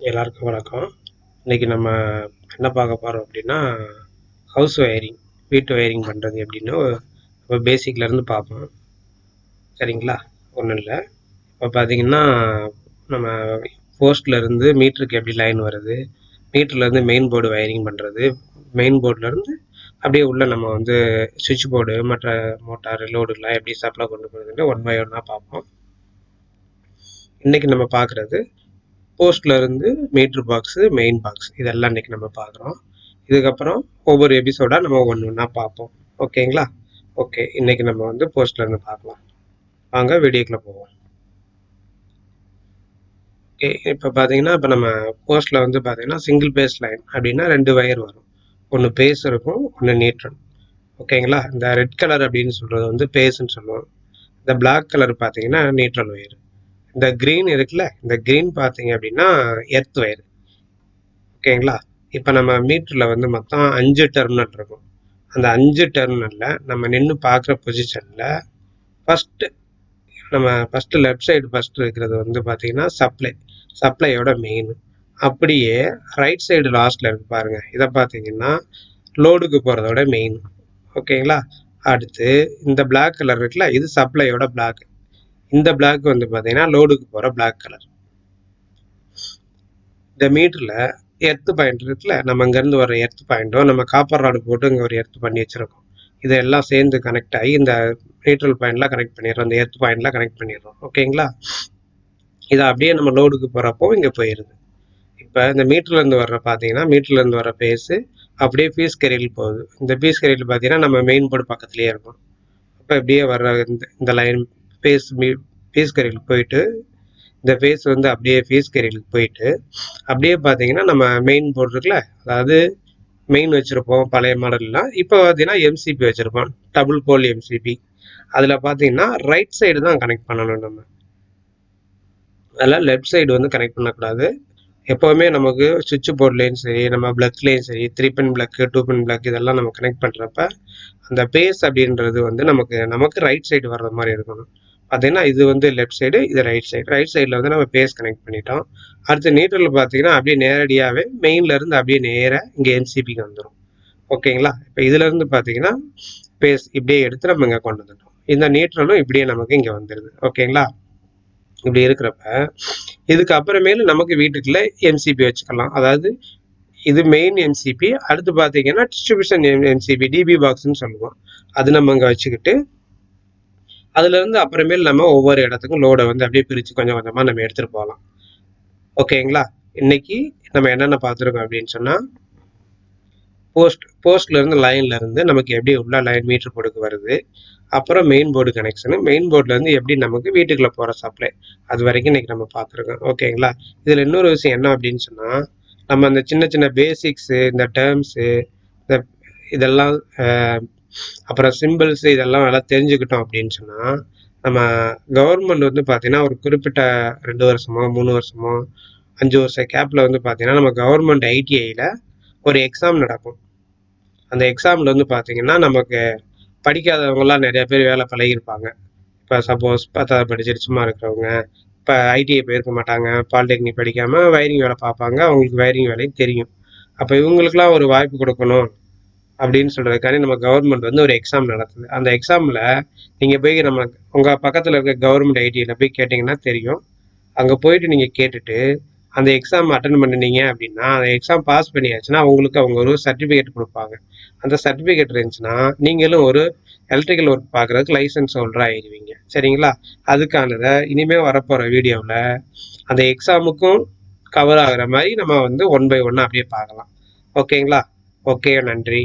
எல்லாருக்கும் வணக்கம். இன்னைக்கு நம்ம என்ன பார்க்க போறோம் அப்படின்னா, ஹவுஸ் ஒயரிங், வீட்டு ஒயரிங் பண்ணுறது எப்படின்னு ஒரு பேசிக்லேருந்து பார்ப்போம். சரிங்களா? ஒன்றும் இல்லை. இப்போ பார்த்தீங்கன்னா, நம்ம போஸ்ட்லேருந்து மீட்டருக்கு எப்படி லைன் வருது, மீட்டர்லேருந்து மெயின் போர்டு ஒயரிங் பண்ணுறது, மெயின் போர்ட்லேருந்து அப்படியே உள்ள நம்ம வந்து சுவிட்ச் போர்டு மற்ற மோட்டார் லோடுலாம் எப்படி சப்ளை கொண்டு போகிறதுன்னு ஒன் பை ஒன்னாக பார்ப்போம். இன்னைக்கு நம்ம பார்க்குறது போஸ்ட்ல இருந்து மீட்டர் பாக்ஸ், மெயின் பாக்ஸ் இதெல்லாம் இன்னைக்கு நம்ம பார்க்குறோம். இதுக்கப்புறம் ஒவ்வொரு எபிசோடா நம்ம ஒன்றா பார்ப்போம். ஓகேங்களா? ஓகே, இன்னைக்கு நம்ம வந்து போஸ்ட்ல இருந்து பார்க்கலாம். வாங்க வீடியோக்குள்ள போவோம். ஓகே, இப்போ பார்த்தீங்கன்னா இப்போ நம்ம போஸ்ட்ல வந்து பார்த்தீங்கன்னா சிங்கிள் பேஸ் லைன் அப்படின்னா 2 வயர் வரும். ஒன்று பேஸ் இருக்கும், ஒன்று நியூட்ரல். ஓகேங்களா? இந்த ரெட் கலர் அப்படின்னு சொல்றது வந்து பேஸ்ன்னு சொல்லுவோம். இந்த பிளாக் கலர் பார்த்தீங்கன்னா நியூட்ரல் ஒயர். இந்த கிரீன் இருக்குல்ல, இந்த கிரீன் பார்த்தீங்க அப்படின்னா எர்த் ஒயர். ஓகேங்களா? இப்போ நம்ம மீட்டரில் வந்து மொத்தம் 5 டெர்மினல் இருக்கும். அந்த 5 டெர்மினலில் நம்ம நின்று பார்க்குற பொசிஷனில் ஃபஸ்ட்டு லெஃப்ட் சைடு ஃபஸ்ட்டு இருக்கிறது வந்து பார்த்தீங்கன்னா சப்ளையோட மெயின். அப்படியே ரைட் சைடு லாஸ்ட்டில் இருக்கு பாருங்கள், இதை பார்த்தீங்கன்னா லோடுக்கு போகிறதோட மெயின். ஓகேங்களா? அடுத்து இந்த பிளாக் கலர் இருக்குல்ல, இது சப்ளையோட பிளாக். இந்த பிளாக் வந்து பார்த்தீங்கன்னா லோடுக்கு போகிற பிளாக் கலர். இந்த மீட்டரில் எர்த்து பாயிண்ட் இருக்குல்ல, நம்ம இங்கேருந்து வர எர்த்து பாயிண்ட்டும் நம்ம காப்பர் ராடு போட்டு இங்கே ஒரு எர்த்து பண்ணி வச்சுருக்கோம். இதெல்லாம் சேர்ந்து கனெக்ட் ஆகி இந்த நியூட்ரல் பாயிண்ட்லாம் கனெக்ட் பண்ணிடுறோம், இந்த எர்த்து பாயிண்ட்லாம் கனெக்ட் பண்ணிடுறோம். ஓகேங்களா? இதை அப்படியே நம்ம லோடுக்கு போகிறப்போ இங்கே போயிடுது. இப்போ இந்த மீட்டர்லேருந்து வர்ற பார்த்தீங்கன்னா மீட்டர்லேருந்து வர பேஸு அப்படியே பீஸ் கேரியல் போகுது. இந்த பீஸ் கேரியல் பார்த்தீங்கன்னா நம்ம மெயின் போர்டு பக்கத்துலேயே இருக்கும். அப்போ இப்படியே வர்ற இந்த லைன் பீஸ் கேரியல் போயிட்டு இந்த ஃபேஸ் வந்து அப்படியே ஃபேஸ் கேரியலுக்கு போயிட்டு அப்படியே பார்த்தீங்கன்னா நம்ம மெயின் போர்டு இருக்குல்ல, அதாவது மெயின் வச்சுருப்போம் பழைய மாடல்லாம். இப்போ பார்த்தீங்கன்னா எம்சிபி வச்சுருப்போம், டபுள் போல் எம்சிபி. அதில் பார்த்தீங்கன்னா ரைட் சைடு தான் கனெக்ட் பண்ணணும் நம்ம. அதில் லெஃப்ட் சைடு வந்து கனெக்ட் பண்ணக்கூடாது. எப்போவுமே நமக்கு சுவிட்ச் போர்ட்லேயும் சரி, நம்ம பிளக்லேயும் சரி, 3 பின் பிளக், 2 பின் பிளக் இதெல்லாம் நம்ம கனெக்ட் பண்ணுறப்ப அந்த பேஸ் அப்படின்றது வந்து நமக்கு ரைட் சைடு வர்ற மாதிரி இருக்கணும். பார்த்தீங்கன்னா இது வந்து லெஃப்ட் சைடு, இது ரைட் சைடு. ரைட் சைடில் வந்து நம்ம பேஸ் கனெக்ட் பண்ணிட்டோம். அடுத்து நியூட்ரல் பார்த்தீங்கன்னா அப்படியே நேரடியாகவே மெயின்லேருந்து அப்படியே நேராக இங்கே எம்சிபிக்கு வந்துடும். ஓகேங்களா? இப்போ இதுலேருந்து பார்த்தீங்கன்னா பேஸ் இப்படியே எடுத்து நம்ம இங்கே கொண்டு வந்துட்டோம். இந்த நியூட்ரலும் இப்படியே நமக்கு இங்கே வந்துடுது. ஓகேங்களா? இப்படி இருக்கிறப்ப இதுக்கு அப்புறமேலு நமக்கு வீட்டுக்குள்ள எம்சிபி வச்சுக்கலாம். அதாவது இது மெயின் எம்சிபி. அடுத்து பார்த்தீங்கன்னா டிஸ்ட்ரிபியூஷன் எம்சிபி, டிபி பாக்ஸ்ன்னு சொல்லுவோம். அது நம்ம இங்கே வச்சுக்கிட்டு அதுலேருந்து அப்புறமேல் நம்ம ஒவ்வொரு இடத்துக்கும் லோடை வந்து அப்படியே பிரித்து கொஞ்சம் கொஞ்சமாக நம்ம எடுத்துகிட்டு போகலாம். ஓகேங்களா? இன்னைக்கு நம்ம என்னென்ன பார்த்துருக்கோம் அப்படின்னு சொன்னால், போஸ்ட்லேருந்து லைன்லேருந்து நமக்கு எப்படி உள்ள லைன் மீட்டர் போர்டுக்கு வருது, அப்புறம் மெயின் போர்டு கனெக்ஷனு, மெயின் போர்ட்லேருந்து எப்படி நமக்கு வீட்டுக்குள்ளே போகிற சப்ளை, அது வரைக்கும் இன்னைக்கு நம்ம பார்த்துருக்கோம். ஓகேங்களா? இதில் இன்னொரு விஷயம் என்ன அப்படின்னு சொன்னால், நம்ம அந்த சின்ன சின்ன பேசிக்ஸு, இந்த டேர்ம்ஸு, இதெல்லாம் அப்புறம் சிம்பிள்ஸ் இதெல்லாம் நல்லா தெரிஞ்சுக்கிட்டோம் அப்படின்னு சொன்னால், நம்ம கவர்மெண்ட் வந்து பார்த்தீங்கன்னா ஒரு குறிப்பிட்ட 2 வருஷமோ 3 வருஷமோ 5 வருஷம் கேப்பில் வந்து பார்த்தீங்கன்னா நம்ம கவர்மெண்ட் ஐடிஐயில் ஒரு எக்ஸாம் நடக்கும். அந்த எக்ஸாமில் வந்து பார்த்தீங்கன்னா நமக்கு படிக்காதவங்களாம் நிறைய பேர் வேலை பழகிருப்பாங்க. இப்போ சப்போஸ் 10வது படிச்சுட்டு சும்மா இருக்கிறவங்க, இப்போ ஐடிஐ போயிருக்க மாட்டாங்க, பாலிடெக்னிக் படிக்காமல் வயரிங் வேலை பார்ப்பாங்க, அவங்களுக்கு வயரிங் வேலையும் தெரியும். அப்போ இவங்களுக்குலாம் ஒரு வாய்ப்பு கொடுக்கணும் அப்படின்னு சொல்றதுக்காண்டி நம்ம கவர்மெண்ட் வந்து ஒரு எக்ஸாம் நடத்துது. அந்த எக்ஸாமில் நீங்கள் போய் உங்கள் பக்கத்தில் இருக்க கவர்மெண்ட் ஐடியில் போய் கேட்டிங்கன்னா தெரியும். அங்கே போயிட்டு நீங்கள் கேட்டுட்டு அந்த எக்ஸாம் அட்டன் பண்ணினீங்க அப்படின்னா, அந்த எக்ஸாம் பாஸ் பண்ணியாச்சுன்னா அவங்க ஒரு சர்டிஃபிகேட் கொடுப்பாங்க. அந்த சர்டிஃபிகேட் இருந்துச்சுன்னா நீங்களும் ஒரு எலக்ட்ரிக்கல் ஒர்க் பார்க்குறதுக்கு லைசன்ஸ் ஹோல்டர் ஆயிடுவீங்க. சரிங்களா? அதுக்கானதை இனிமேல் வரப்போகிற வீடியோவில் அந்த எக்ஸாமுக்கும் கவர் ஆகுற மாதிரி நம்ம வந்து ஒன் பை ஒன்னாக அப்படியே பார்க்கலாம். ஓகேங்களா? ஓகே, நன்றி.